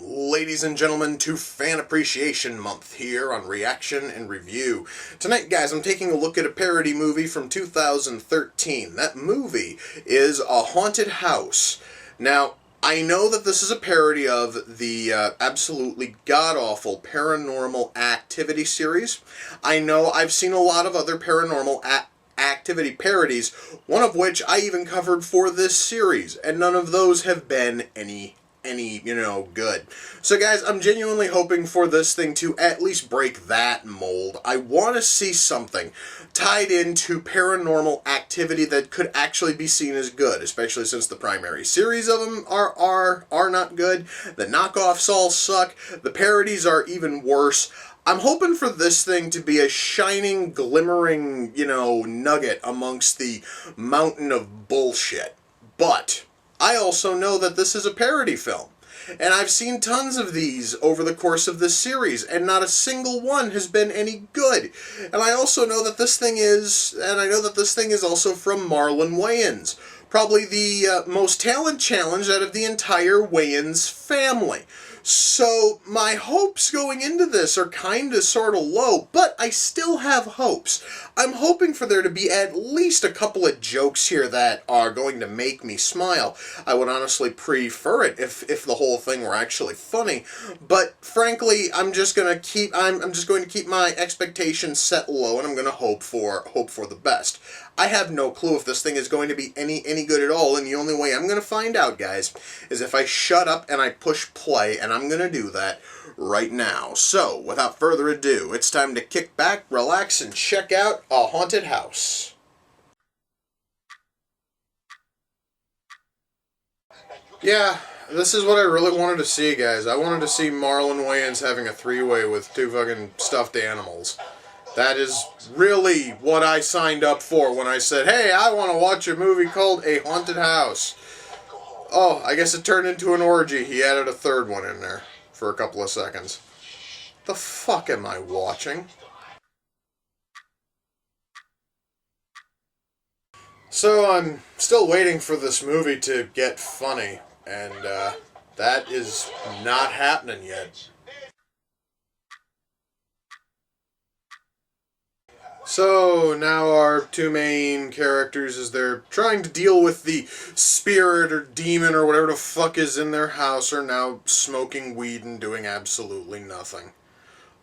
ladies and gentlemen, to Fan Appreciation Month here on Reaction and Review. Tonight, guys, I'm taking a look at a parody movie from 2013. That movie is A Haunted House. Now, I know that this is a parody of the absolutely god-awful Paranormal Activity series. I know I've seen a lot of other Paranormal Activity parodies, one of which I even covered for this series, and none of those have been any good. So guys, I'm genuinely hoping for this thing to at least break that mold. I want to see something tied into Paranormal Activity that could actually be seen as good, especially since the primary series of them are not good. The knockoffs all suck. The parodies are even worse. I'm hoping for this thing to be a shining, glimmering, nugget amongst the mountain of bullshit. But I also know that this is a parody film, and I've seen tons of these over the course of this series, and not a single one has been any good. And I also know that this thing is, also from Marlon Wayans, probably the most talent challenged out of the entire Wayans family. So my hopes going into this are sort of low, but I still have hopes. I'm hoping for there to be at least a couple of jokes here that are going to make me smile. I would honestly prefer it if the whole thing were actually funny, but frankly, I'm just going to keep my expectations set low, and I'm going to hope for the best. I have no clue if this thing is going to be any good at all, and the only way I'm going to find out, guys, is if I shut up and I push play, and I'm going to do that right now. So, without further ado, it's time to kick back, relax, and check out A Haunted House. Yeah, this is what I really wanted to see, guys. I wanted to see Marlon Wayans having a three-way with two fucking stuffed animals. That is really what I signed up for when I said, hey, I want to watch a movie called A Haunted House. Oh, I guess it turned into an orgy. He added a third one in there for a couple of seconds. The fuck am I watching? So I'm still waiting for this movie to get funny, and that is not happening yet. So now our two main characters, as they're trying to deal with the spirit or demon or whatever the fuck is in their house, are now smoking weed and doing absolutely nothing.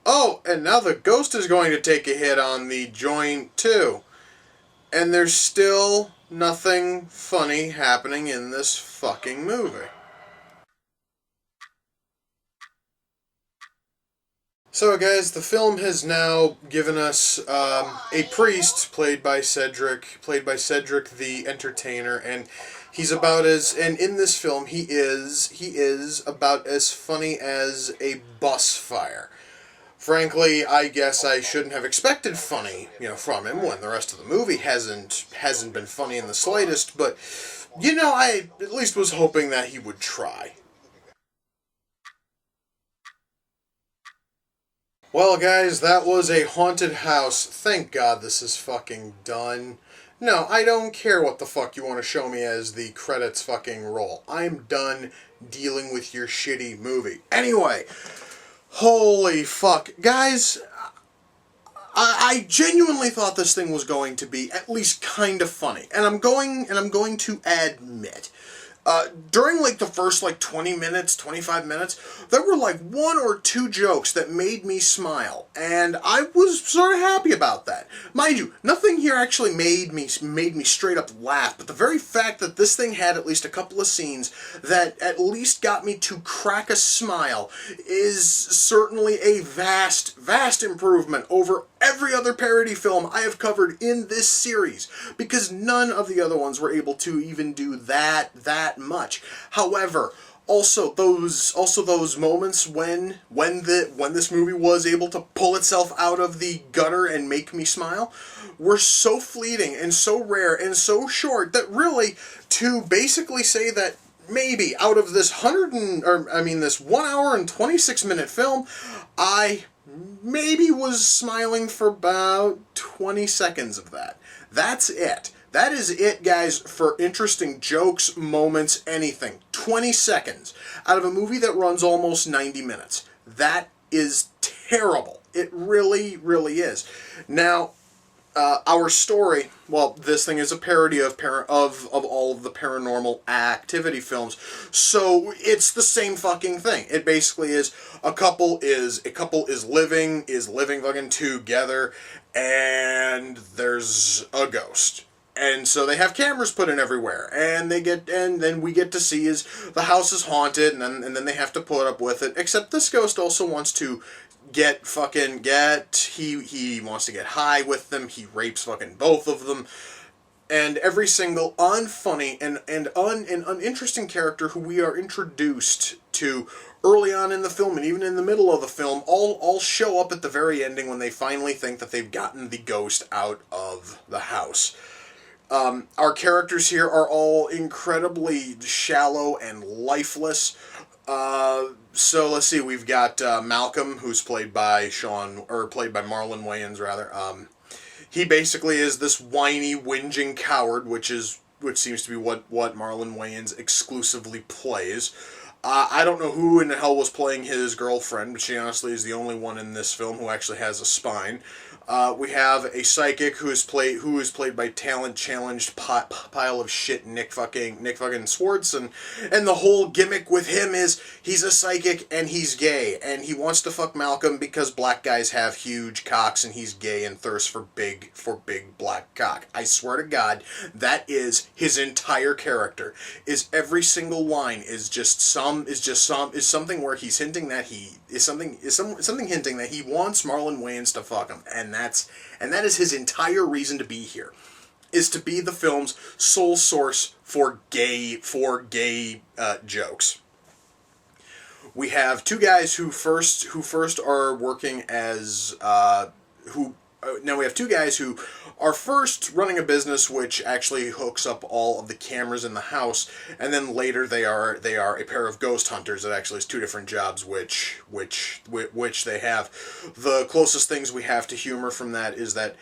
Oh, and now the ghost is going to take a hit on the joint too. And there's still nothing funny happening in this fucking movie. So guys, the film has now given us a priest played by Cedric the Entertainer, and and in this film he is about as funny as a bus fire. Frankly, I guess I shouldn't have expected funny, from him when the rest of the movie hasn't been funny in the slightest, but I at least was hoping that he would try. Well, guys, that was A Haunted House. Thank God this is fucking done. No, I don't care what the fuck you want to show me as the credits fucking roll. I'm done dealing with your shitty movie. Anyway, holy fuck. Guys, I genuinely thought this thing was going to be at least kind of funny. And I'm going to admit, during the first 20 minutes, 25 minutes, there were one or two jokes that made me smile, and I was sort of happy about that. Mind you, nothing here actually made me straight up laugh, but the very fact that this thing had at least a couple of scenes that at least got me to crack a smile is certainly a vast, vast improvement over every other parody film I have covered in this series, because none of the other ones were able to even do that much. However, also those moments when this movie was able to pull itself out of the gutter and make me smile were so fleeting and so rare and so short that really, to basically say that maybe out of this 1 hour and 26 minute film, I maybe was smiling for about 20 seconds of that. That's it. That is it, guys, for interesting jokes, moments, anything. 20 seconds out of a movie that runs almost 90 minutes. That is terrible. It really, really is. Now, our story, well, this thing is a parody of all of the Paranormal Activity films, so it's the same fucking thing. It basically is a couple is living fucking together, and there's a ghost. And so they have cameras put in everywhere, and then we get to see is the house is haunted, and then they have to put up with it. Except this ghost also wants to he wants to get high with them. He rapes fucking both of them, and every single unfunny and uninteresting character who we are introduced to early on in the film and even in the middle of the film all show up at the very ending when they finally think that they've gotten the ghost out of the house. Our characters here are all incredibly shallow and lifeless. So let's see, we've got Malcolm, who's played by Marlon Wayans, rather. He basically is this whiny, whinging coward, which seems to be what Marlon Wayans exclusively plays. I don't know who in the hell was playing his girlfriend, but she honestly is the only one in this film who actually has a spine. We have a psychic who is played by talent-challenged pile of shit Nick fucking Swartz, and the whole gimmick with him is he's a psychic and he's gay, and he wants to fuck Malcolm because black guys have huge cocks and he's gay and thirsts for big black cock. I swear to God, that is his entire character. Is every single line is something where he's hinting that something hinting that he wants Marlon Wayans to fuck him, and that is his entire reason to be here, is to be the film's sole source for gay jokes. We have two guys who first are working as now we have two guys who are first running a business which actually hooks up all of the cameras in the house, and then later they are a pair of ghost hunters that actually has two different jobs which they have. The closest things we have to humor from that is that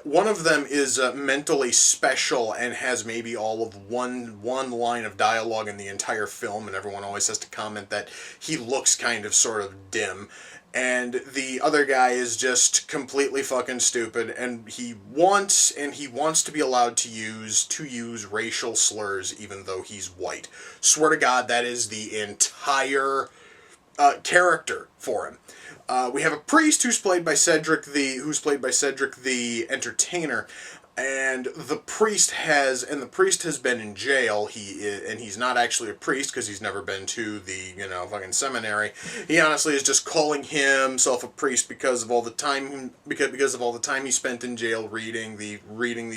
one of them is mentally special and has maybe all of one line of dialogue in the entire film, and everyone always has to comment that he looks kind of sort of dim. And the other guy is just completely fucking stupid, and he wants to be allowed to use racial slurs even though he's white. Swear to God, that is the entire character for him. We have a priest who's played by Cedric the Entertainer. And the priest has been in jail. He's not actually a priest because he's never been to the fucking seminary. He honestly is just calling himself a priest because of all the time he spent in jail reading the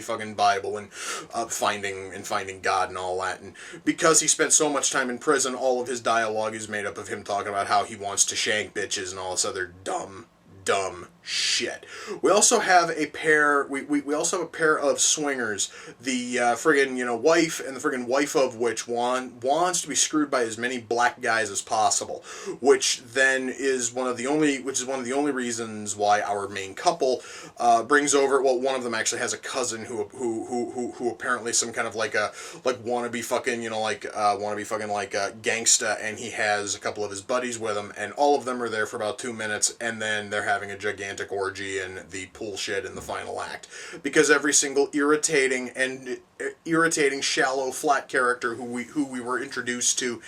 fucking Bible and finding God and all that. And because he spent so much time in prison, all of his dialogue is made up of him talking about how he wants to shank bitches and all this other dumb shit. We also have a pair. We also have a pair of swingers. The friggin' wife, and the friggin' wife of which wants to be screwed by as many black guys as possible, which is one of the only reasons why our main couple brings over. Well, one of them actually has a cousin who apparently some kind of wannabe fucking gangsta, and he has a couple of his buddies with him, and all of them are there for about 2 minutes, and then they're having a gigantic orgy in the pool shed in the final act, because every single irritating shallow flat character who we were introduced to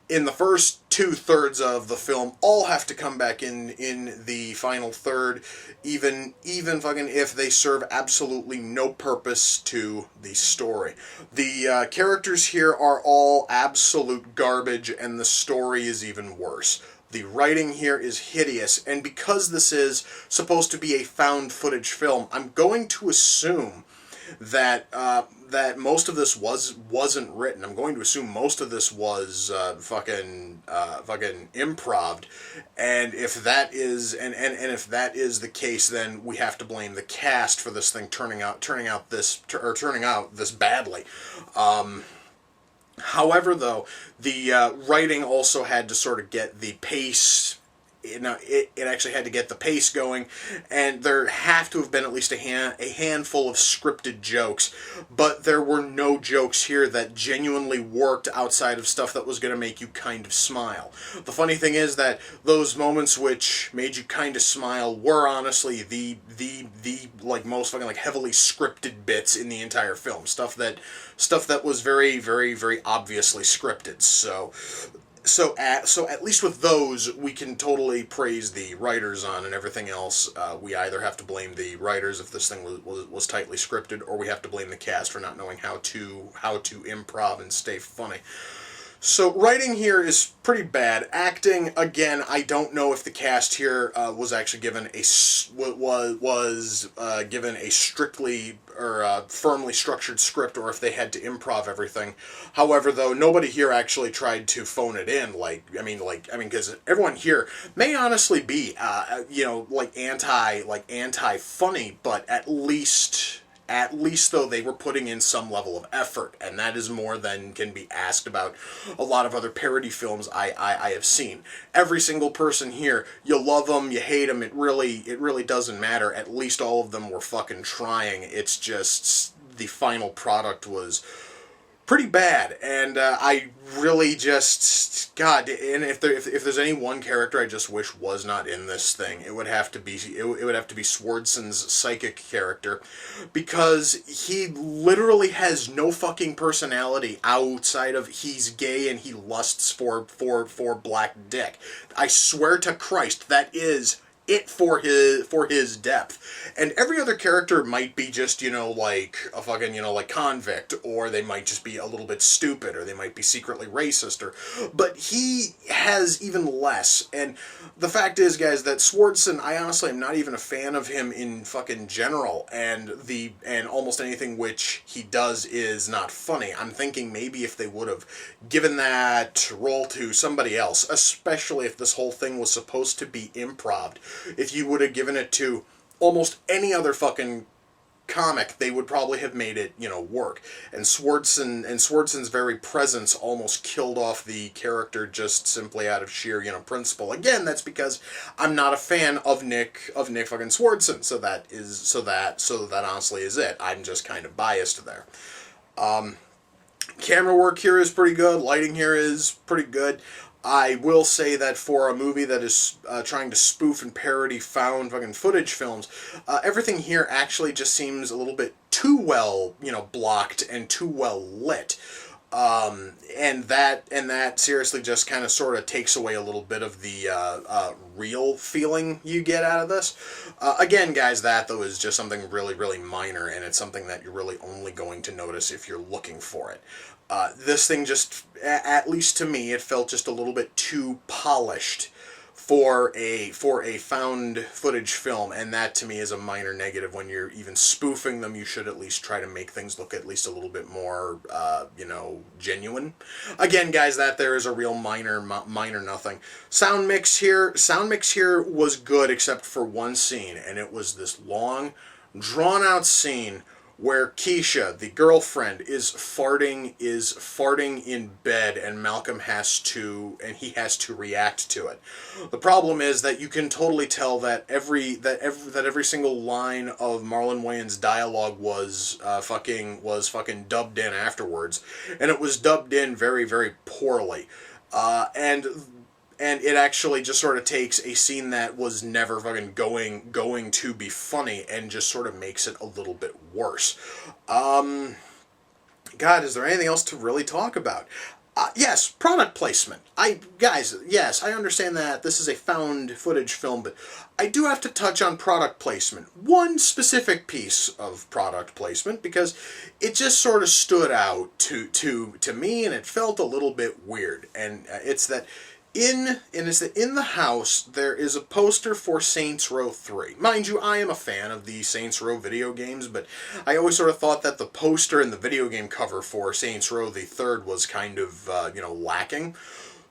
in the first 2/3 of the film all have to come back in the final third, even fucking if they serve absolutely no purpose to the story. The characters here are all absolute garbage, and the story is even worse. The writing here is hideous, and because this is supposed to be a found footage film, I'm going to assume that most of this wasn't written. I'm going to assume most of this was fucking improv, and if that is the case, then we have to blame the cast for this thing turning out this badly. However, though, the writing also had to sort of get the pace it actually had to get the pace going, and there have to have been at least a handful of scripted jokes, but there were no jokes here that genuinely worked outside of stuff that was going to make you kind of smile. The funny thing is that those moments which made you kind of smile were honestly the like most fucking like heavily scripted bits in the entire film. Stuff that was very, very, very obviously scripted. So at least with those, we can totally praise the writers on, and everything else, we either have to blame the writers if this thing was tightly scripted, or we have to blame the cast for not knowing how to improv and stay funny. So writing here is pretty bad. Acting, again, I don't know if the cast here was actually given given a strictly or firmly structured script, or if they had to improv everything. However, though, nobody here actually tried to phone it in. Because everyone here may honestly be, anti funny, but at least though they were putting in some level of effort, and that is more than can be asked about a lot of other parody films I have seen. Every single person here, you love them, you hate them, it really doesn't matter. At least all of them were fucking trying. It's just the final product was pretty bad, and I really just, God, and if there's any one character I just wish was not in this thing, it would have to be Swardson's psychic character, because he literally has no fucking personality outside of he's gay and he lusts for black dick. I swear to Christ, that is it for his depth. And every other character might be just, like a fucking, like convict, or they might just be a little bit stupid, or they might be secretly racist, but he has even less. And the fact is, guys, that Swardson, I honestly am not even a fan of him in fucking general, and almost anything which he does is not funny. I'm thinking maybe if they would have given that role to somebody else, especially if this whole thing was supposed to be improv, if you would have given it to almost any other fucking comic, they would probably have made it, work. And Swardson's very presence almost killed off the character just simply out of sheer, principle. Again, that's because I'm not a fan of Nick fucking Swardson. So that honestly is it. I'm just kind of biased there. Camera work here is pretty good. Lighting here is pretty good. I will say that for a movie that is trying to spoof and parody found fucking footage films, everything here actually just seems a little bit too well, blocked and too well lit. And that seriously just kind of sort of takes away a little bit of the real feeling you get out of this. Again, guys, that though is just something really, really minor, and it's something that you're really only going to notice if you're looking for it. This thing just, at least to me, it felt just a little bit too polished for a found footage film, and that to me is a minor negative. When you're even spoofing them, you should at least try to make things look at least a little bit more, genuine. Again, guys, that there is a real minor nothing. Sound mix here was good except for one scene, and it was this long, drawn-out scene where Keisha, the girlfriend, is farting in bed, and Malcolm has to react to it. The problem is that you can totally tell that every single line of Marlon Wayans' dialogue was fucking dubbed in afterwards, and it was dubbed in very, very poorly. And it actually just sort of takes a scene that was never fucking going to be funny and just sort of makes it a little bit worse. God, is there anything else to really talk about? Yes, product placement. Yes, I understand that this is a found footage film, but I do have to touch on product placement. One specific piece of product placement, because it just sort of stood out to me, and it felt a little bit weird. And it's that in the house, there is a poster for Saints Row 3. Mind you, I am a fan of the Saints Row video games, but I always sort of thought that the poster and the video game cover for Saints Row the Third was kind of, lacking.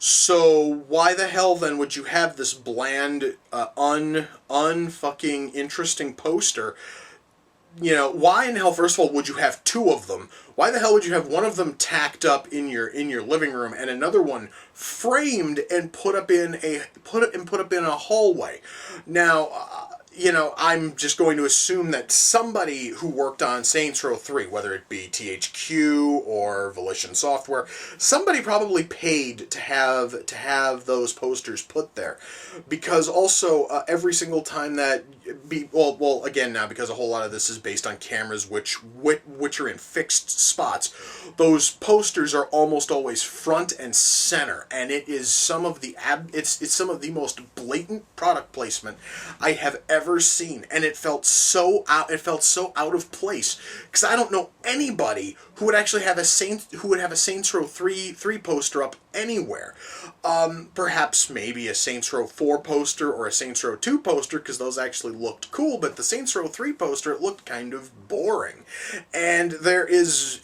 So why the hell then would you have this bland, unfucking interesting poster why in hell, first of all, would you have two of them? Why the hell would you have one of them tacked up in your living room and another one framed and put up in a hallway? Now, I'm just going to assume that somebody who worked on Saints Row 3, whether it be THQ or Volition Software, somebody probably paid to have those posters put there, because also every single time that again, now, because a whole lot of this is based on cameras which are in fixed spots, those posters are almost always front and center, and it is some of the most blatant product placement I have ever seen, and it felt so out of place, because I don't know anybody who would actually have a Saints Row 3 poster up anywhere. Perhaps maybe a Saints Row 4 poster or a Saints Row 2 poster, because those actually looked cool, but the Saints Row 3 poster, it looked kind of boring. And there is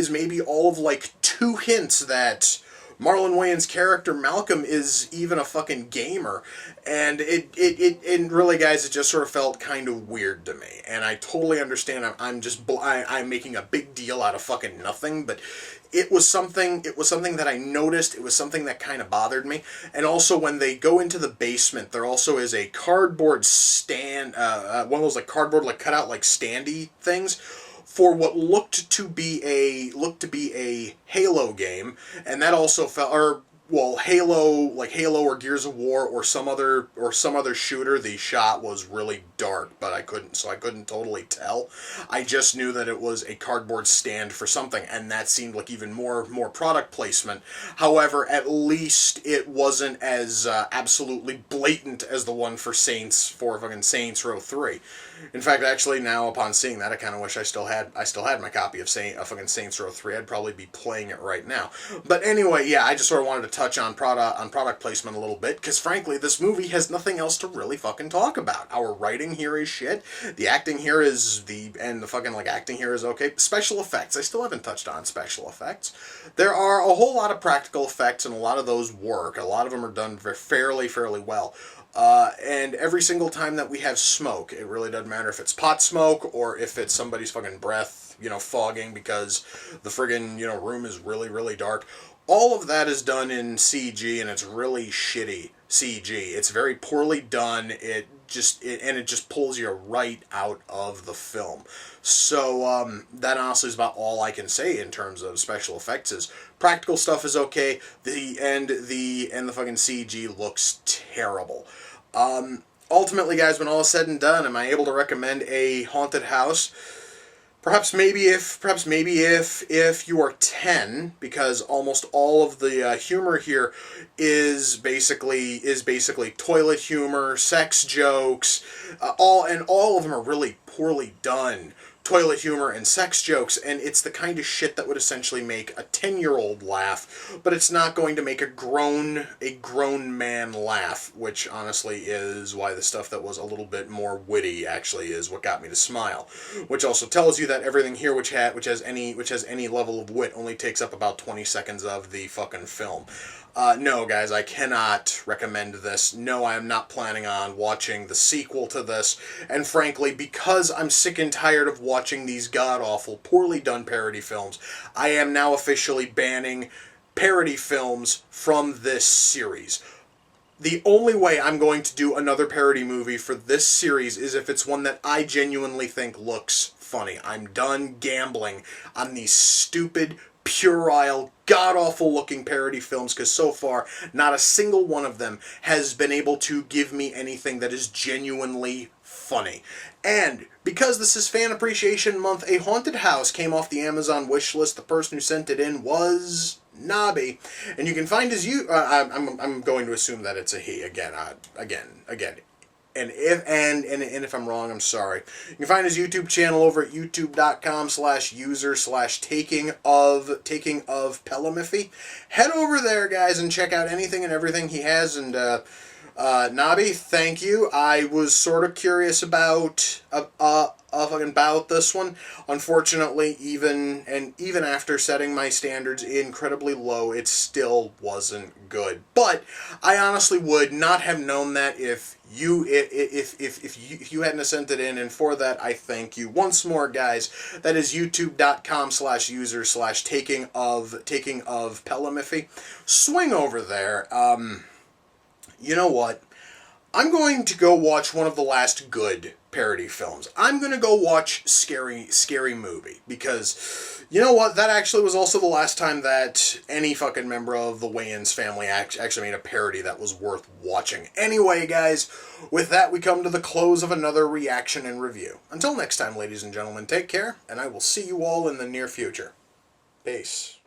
maybe all of like 2 hints that Marlon Wayans' character Malcolm is even a fucking gamer, and and really, guys, it just sort of felt kind of weird to me. And I totally understand. I'm making a big deal out of fucking nothing, but it was something that I noticed. It was something that kind of bothered me. And also, when they go into the basement, there also is a cardboard stand, one of those like cardboard like cutout like standy things, for what looked to be a Halo game, and that also felt, Halo or Gears of War or some other shooter. The shot was really dark, but I couldn't totally tell. I just knew that it was a cardboard stand for something, and that seemed like even more product placement. However, at least it wasn't as absolutely blatant as the one for Saints Row 3. In fact, actually, now upon seeing that, I kind of wish I still had my copy of fucking Saints Row 3. I'd probably be playing it right now. But anyway, yeah, I just sort of wanted to touch on product placement a little bit, because frankly, this movie has nothing else to really fucking talk about. Our writing here is shit. The acting here is acting here is okay. Special effects, I still haven't touched on special effects. There are a whole lot of practical effects, and a lot of those work. A lot of them are done fairly well. And every single time that we have smoke, it really doesn't matter if it's pot smoke or if it's somebody's fucking breath, fogging because the friggin', room is really dark. All of that is done in CG, and it's really shitty CG. It's very poorly done. It just pulls you right out of the film. So that honestly is about all I can say in terms of special effects. Is practical stuff is okay. The fucking CG looks terrible. Ultimately, guys, when all is said and done, am I able to recommend a haunted house? Perhaps maybe if you are 10, because almost all of the humor here is basically toilet humor, sex jokes, all of them are really poorly done. Toilet humor and sex jokes, and it's the kind of shit that would essentially make a 10-year-old laugh, but it's not going to make a grown man laugh, which honestly is why the stuff that was a little bit more witty actually is what got me to smile. Which also tells you that everything here which has any level of wit only takes up about 20 seconds of the fucking film. No, guys, I cannot recommend this. No, I am not planning on watching the sequel to this. And frankly, because I'm sick and tired of watching these god-awful, poorly done parody films, I am now officially banning parody films from this series. The only way I'm going to do another parody movie for this series is if it's one that I genuinely think looks funny. I'm done gambling on these stupid, puerile, god-awful looking parody films, because so far, not a single one of them has been able to give me anything that is genuinely funny. And because this is Fan Appreciation Month, a haunted house came off the Amazon wish list. The person who sent it in was Nobby, and you can find his I'm going to assume that it's a he again. And if I'm wrong, I'm sorry. You can find his YouTube channel over at youtube.com/user/taking of Pelamiffy. Head over there, guys, and check out anything and everything he has. And Nobby, thank you. I was sort of curious about fucking bout this one. Unfortunately, even after setting my standards incredibly low, it still wasn't good. But I honestly would not have known that if you hadn't sent it in, and for that I thank you once more, guys. That is youtube.com/user/taking of Pelamiffy. Swing over there. You know what? I'm going to go watch one of the last good parody films. I'm going to go watch Scary Movie, because, you know what, that actually was also the last time that any fucking member of the Wayans family actually made a parody that was worth watching. Anyway, guys, with that we come to the close of another reaction and review. Until next time, ladies and gentlemen, take care, and I will see you all in the near future. Peace.